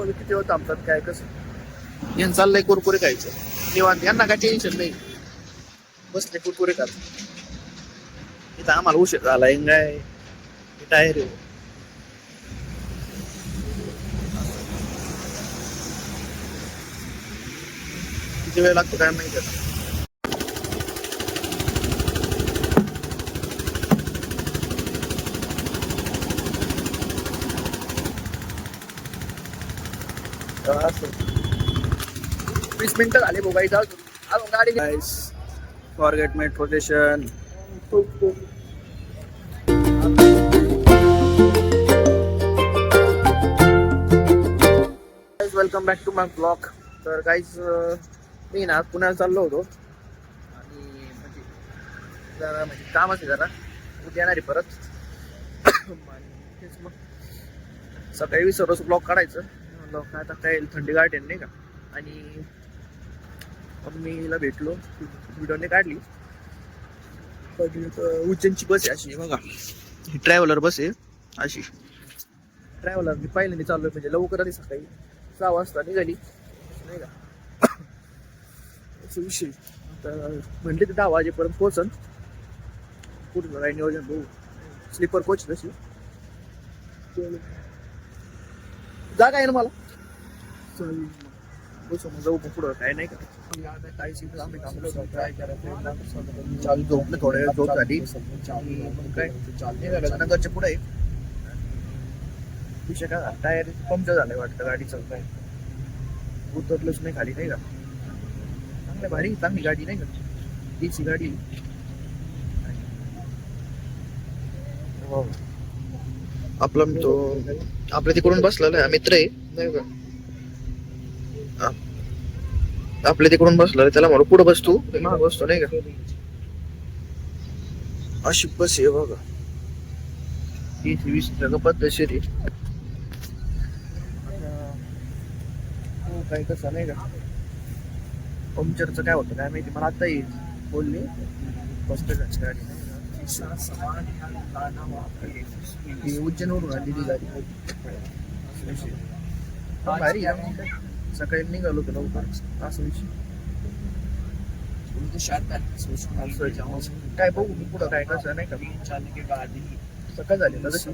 किती वेळ थांबतात काय कसं यांना चाललंय कुरकुरे खायचं निवांत यांना काय टेन्शन नाही बसले कुरकुरे खात इथं आम्हाला उशीर झाला काय टायर किती वेळ लागतो काय माहिती आता असं 20 मिनिटं झाले मोबाईल अजून गाडी forget metro station welcome back to my blog. तर काहीच मी ना पुण्याला चाललो होतो आणि म्हणजे जरा म्हणजे काम असे जरा उद्या येणार आहे परत तेच मग सकाळी विसरलो ब्लॉग काढायचं म्हणलं आता काय थंडी गार्डन नाही का आणि मम्मीला भेटलो व्हिडिओने काढली उज्जैनची बस आहे अशी बघा ही ट्रॅव्हलर बस आहे अशी ट्रॅव्हलर मी पहिल्यांदा चाललोय म्हणजे लवकर आली सकाळी 6 वाजता निघाली नाही का असं विषय आता म्हणले ते 10 वाजेपर्यंत पोहोचन कुठं काय नियोजन भाऊ स्लीपर कोच तशी जागा आहे ना मला जाऊ पुढं काय नाही का काही आम्ही थांबलो ट्राय करायचं झोपलं थोड्या वेळ झोप झाली काय नगरच्या पुढे विषय काय टायर पंक्चर झालाय वाटतं गाडीचं काय उतरलंच नाही खाली नाही का चांगल्या भारी चांगली गाडी नाही का तीची गाडी आपला तो आपल्या तिकडून बसलेला मित्र आहे नाही का आपल्या तिकडून बसला त्याला म्हणून पुढे बसतो माग बसतो नाही का अशी बस आहे बघा 30-20 पद्धतशीर काय कसं नाही का पंक्चरचं काय होतं काय माहिती मला आता येईल बोलली फर्स्ट गाडी उज्जैनवरून आली ती गाडी भारी सकाळी निघालो होतो लवकर असं विषय काय बघू मी पुढं काय कसं नाही का सकाळ झाली ना जशी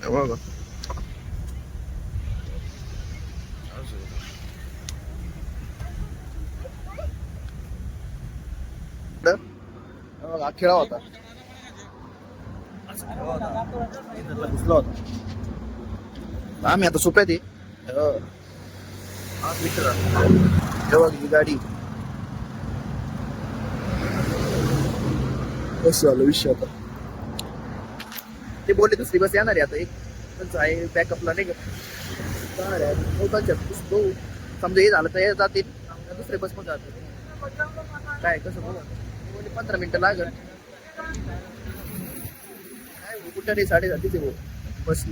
बघा खेळा होता दिसला होता आम्ही आता सुप्यात मित्र तेव्हा ही गाडी कसं झालं विषय आता ते बोलले दुसरी बस येणार आहे आता एक त्यांचं आहे बॅकअपला नाही का समजा हे झालं तर हे जातील दुसरे बस पण जातात काय कसं बोला बोलले 15 मिनिटं लागल काय कुठं नाही 7:30 ते बस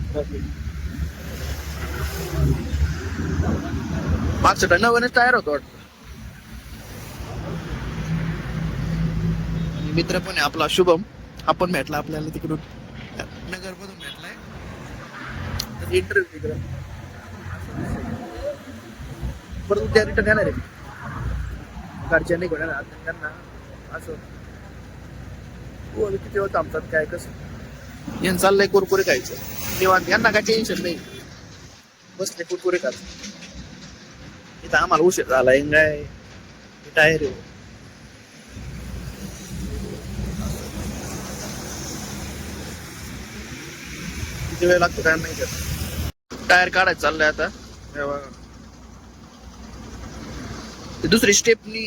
मागचं नवीनच टायर होतो वाटतं मित्र पण आहे आपला शुभम आपण भेटला आपल्याला तिकडून नगर मधून भेटलाय इंटरव्ह्यू तिकडं परत उद्या रिटर्न येणार आहे घरच्या नाही घेणार त्यांना असं किती वेळ थांबतात काय कसं यांना चाललंय कुरकुरे खायचं निवांत यांना काय टेन्शन नाही बसले कुरकुरे खात इथं आम्हाला उशीर झाला काय टायर किती वेळ लागतो काय माहिती टायर काढायचं चाललंय आता दुसरी स्टेपनी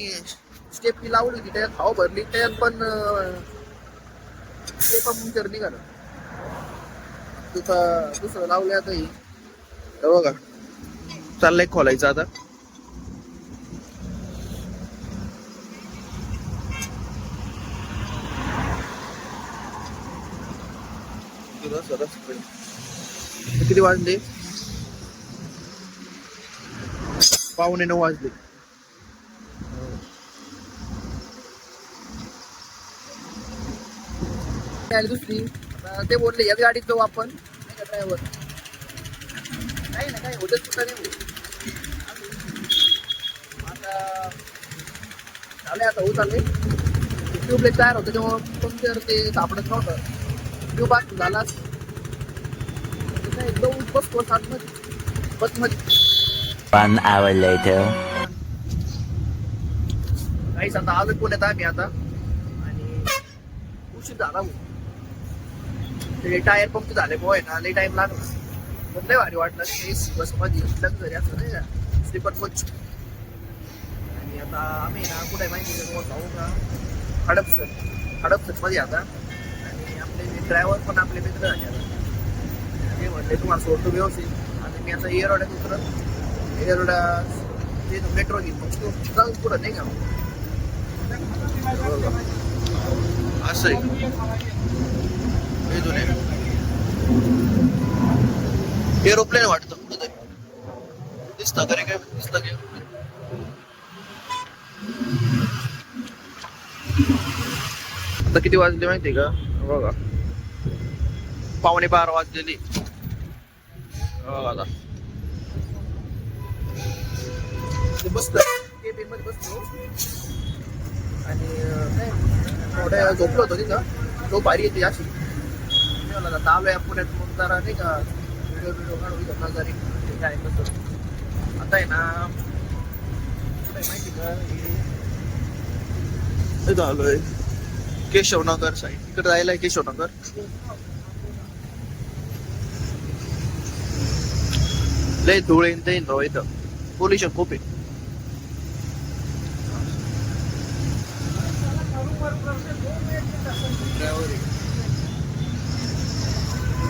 लावली होती त्याच्यात हवा भरली त्याच्यात पण पंक्चर निघालं दुसरं लावलं आता ही बघा चाललंय खोलायचं आता किती वाजले 8:45 वाजले दुसरी ते बोलले याच गाडीत जाऊ आपण ड्रायव्हर काही ना काही होतच कुठं नाही होत. आता झालंय आता होत आले ट्यूबलेट तयार होतं तेव्हा तुमच्यावर ते सापडत नव्हतं. ट्यूब आज झाला एकदम बसतो आतमध्ये बसमध्ये. 1 hour later. काहीच आता आलोय पुण्यात आम्ही आता आणि उशीर झाला भाऊ. ते टायर पंप झाले पोय ना लई टाइम लागला पण लय भारी वाटलं एसी बस मध्ये लक्झरी असं नाही का स्लीपर कोच. आणि आता आम्ही ना कुठे माहिती का जाऊ का हडपसर मध्ये आता. आणि आपले ड्रायव्हर पण आपले मित्र झाले आता. ते म्हटले तुम्हाला सोडतो व्यवस्थित आणि मी आता एअरवाड्यात उतरत एअरवाडा ते मेट्रो घेईन मग तो जाऊ पुढं नाही का असं आहे. एरोप्लेन वाटतं कुठं दिसतं का रे काय दिसतं काय. आता किती वाजले माहिती का बघा 11:15 वाजलेली बघा आता. बसलो केबिन मध्ये बसलो आणि थोड्या झोपलो होतो तिथं. झोप भारी येते अशी मला आता आलोय पुण्यात मग जरा नाही का व्हिडिओ काढू इथं नजारी काय कसं. आता आहे ना काय माहिती का इथं आलोय केशवनगर साईड इकडे जायला केशवनगर. लय धूळ येईन इथं पोल्युशन खूप आहे.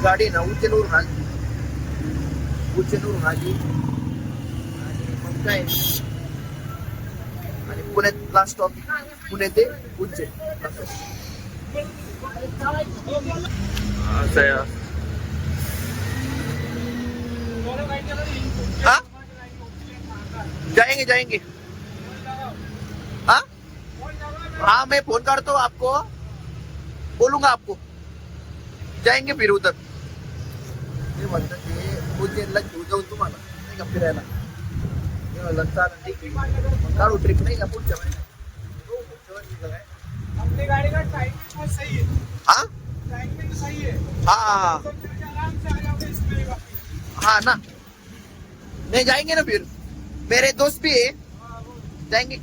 गाडी ना उज्जैनवरून आली आणि मग काय आणि पुण्यात लास्ट स्टॉप पुणे ते उज्जैन असं आहे. हाँ जाएंगे हाँ हाँ मैं फोन करता हूँ आपको बोलूंगा आपको जाएंगे फिर उधर. ते म्हणतात ते उज्जैनला घेऊन जाऊन तुम्हाला नाही का फिरायला. चालेल ठीक आहे काढू ट्रिप नाही का पुढच्या महिन्यात. अपनी गाड़ी का टाइमिंग बहुत सही है. हाँ टाइमिंग सही है. हाँ तो फिर आराम से आ जाओगे इसमें वापस. हाँ ना नहीं जाएंगे ना फिर मेरे दोस्त भी है जाएंगे.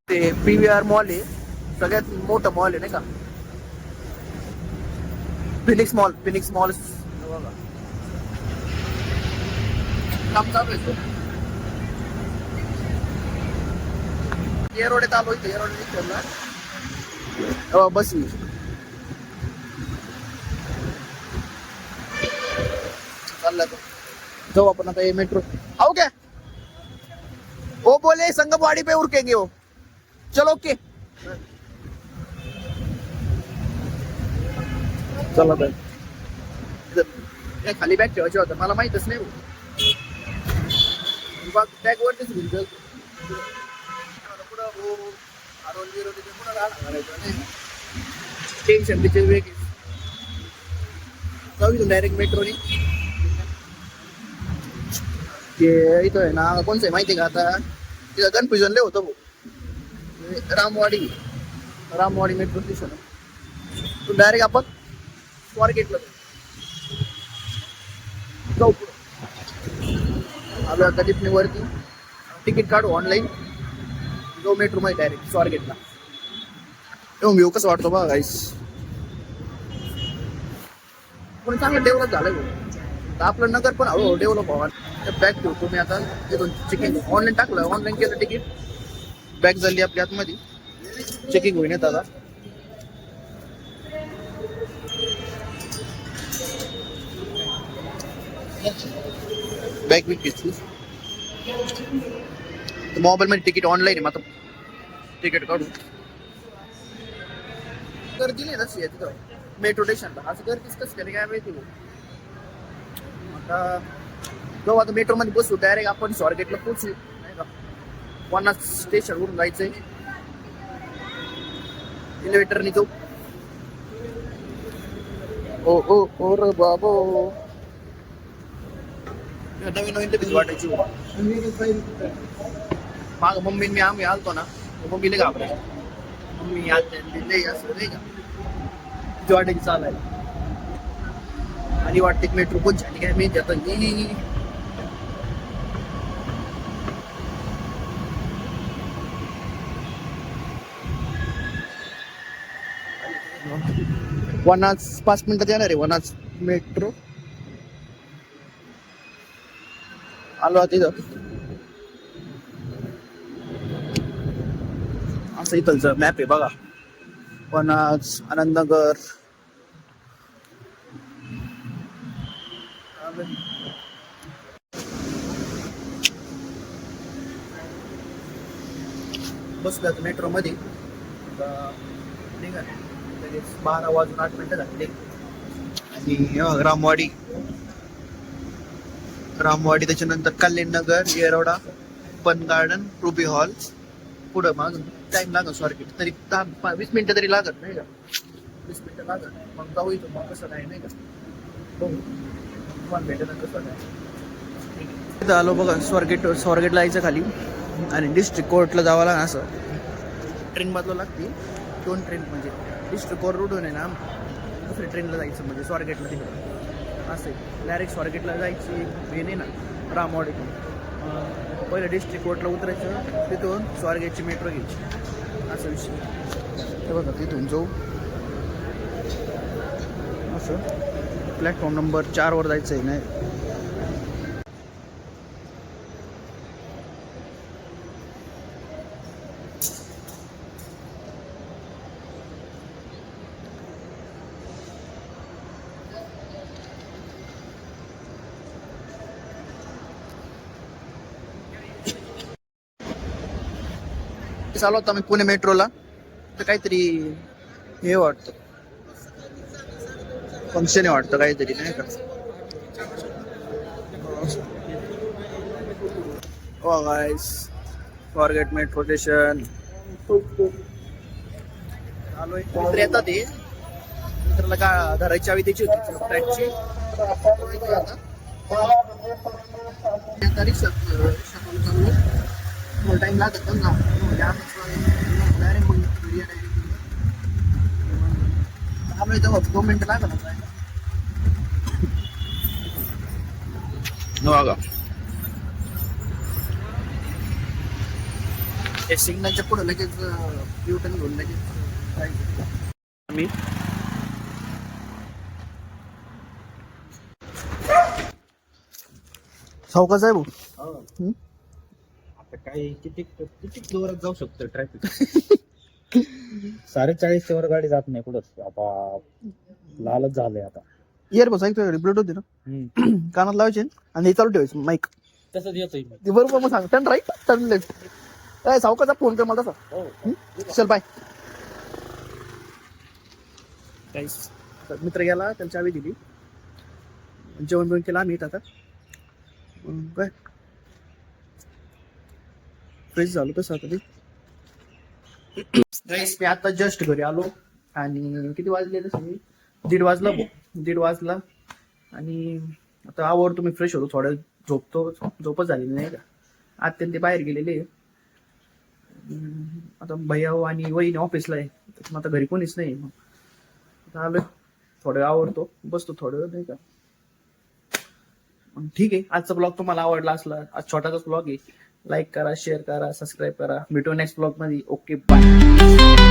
ते PVR मॉल आहे सगळ्यात मोठं मॉल आहे नाही का. फिनिक्स मॉल बघा काम चालू आहे. एअरवाड्यात आलो इथे एअरवाड्यात बस चालला तो जाऊ आपण आता मेट्रो आओ क्या वो बोले संगमवाड़ी पे उरकेंगे वो चलो ओके चला काय खाली बॅग ठेवायची होतं मला माहितच नाही. बॅग वरतीच घेऊन टेन्शन तिचे वेगळी जाऊ डायरेक्ट मेट्रोनी. ते इथं आहे ना कोणचं आहे माहिती आहे का आता तिथं कन्फ्युजन लय होतं भाऊ. रामवाडी मेट्रो स्टेशन तो डायरेक्ट आपण स्वारगेटला जाऊ पुढं आलो आता तिथने वरती तिकीट काढू ऑनलाईन जाऊ मेट्रो मध्ये डायरेक्ट स्वारगेटला. तेव्हा व्ह्यू कसं वाटतो बघा गाईस पण चांगलं डेव्हलप झालंय भाऊ. आपलं नगर पण हळूहळू डेव्हलप व्हावं. बॅग ठेवतो मी आता तिथून चेकिंग ऑनलाईन टाकलं ऑनलाईन केलं तिकीट बॅग झाली आपल्या आतमध्ये चेकिंग होईन आता. बॅग विक घेतली मोबाईल मध्ये तिकीट ऑनलाईन आहे मग तिकीट काढू. गर्दी नाही तशी आहे तिथं मेट्रो स्टेशनला असं गर्दीच कसं केलं काय माहिती भाऊ. आता जाऊ आता मेट्रो मध्ये बसू डायरेक्ट आपण स्वारगेटला पोहोचू नाही का. वनाज स्टेशनवरून जायचंय एलिव्हेटरने जाऊ. ओ रे बाबो, नवीन नवीन तर भीती वाटायची. माग मम्मी मी आम्ही आलतो ना, मम्मीला घाबरायची. मम्मी आलते असं नाही का भीती वाटायची चालायला. आणि वाटते की मेट्रो कोण झाली काय मी जात वनाज 5 मिनिटात येणार आहे. वनाज मेट्रो आलो तिथं. असं इथलचं मॅप आहे बघा. वनाज, आनंदनगर, बसलं मेट्रो मध्ये. निघा लगेच 12 वाजून 8 मिनिटं झाले. आणि रामवाडी त्याच्यानंतर कल्याण नगर, येरवडा, पन गार्डन, रुबी हॉल. पुढं मागून टाइम लागत स्वारगेट तरी 20 मिनिटं तरी लागत नाही का. 20 मिनिटं लागत. मग जाऊ इथं. मग कसं नाही नाही का बघू तुम्हाला भेटेल कसं नाही. इथं आलो बघा. स्वारगेटला यायचं खाली आणि डिस्ट्रिक्ट कोर्टला जावं लागेल. असं ट्रेन बदलावं लागते. 2 ट्रेन म्हणजे डिस्ट्रिक्ट कोर्ट रोडून आहे ना दुसऱ्या ट्रेनला जायचं म्हणजे स्वारगेटला तिकडं असं आहे. डायरेक्ट स्वारगेटला जायची हे नाही ना रामवाडीतून. पहिलं डिस्ट्रिक्ट कोर्टला उतरायचं, तिथून स्वारगेटची मेट्रो घ्यायची असं विषय. ते बघा तिथून जाऊ असं प्लॅटफॉर्म नंबर 4 वर जायचं आहे. नाही चालू होता मी पुणे मेट्रोला. तर काहीतरी हे वाटतं फंक्शन आहे वाटतं काहीतरी नाही का. ओ गाइस, फॉरगेट मेट्रो स्टेशन आलोय. मित्र येतात ते मित्राला का धरायची हवी त्याची होती फ्लाईटची. टाइम लागत पण ना डायरेक्ट आम्ही तेव्हा 2 मिनिटं लागत बघा. सिग्नलच्या पुढे लगेच युटर्न घेऊन लगेच आम्ही सावकाश आहे भाऊ. आता काही किती जोरात जाऊ शकतो ट्रॅफिक. 47 वर गाडी जात नाही कुठंच. आता लालच झालंय आता. इयरबड्स ऐकतोय ब्लूटूथ ना कानात लावायचे आणि हे चालू ठेवायचं माईक. तसंच येतोय ते बरोबर मग सांग. Turn right turn left. सावकाचा फोन कर मला तसा. चल बाय. मित्र गेला त्याला चावी दिली. जेवण बिवण केलं आम्ही आता. काय फ्रेश झालो तसं आता ते. मी आता जस्ट घरी आलो आणि किती वाजले तसं 1:30 वाजला आणि आता आवडतो मी फ्रेश होतो. थोडं झोपच झालेली नाही का. आत्यान ते बाहेर गेलेले. आता भैया आणि वहिनी ऑफिसला आहे. आता घरी कोणीच नाही. मग आता आलोय थोडं आवडतो बसतो थोडं नाही का. ठीक आहे. आजचा ब्लॉग तुम्हाला आवडला असला, आज छोटासाच ब्लॉग आहे, लाईक करा, शेअर करा, सबस्क्राईब करा. भेटू नेक्स्ट ब्लॉग मध्ये. Okay bye.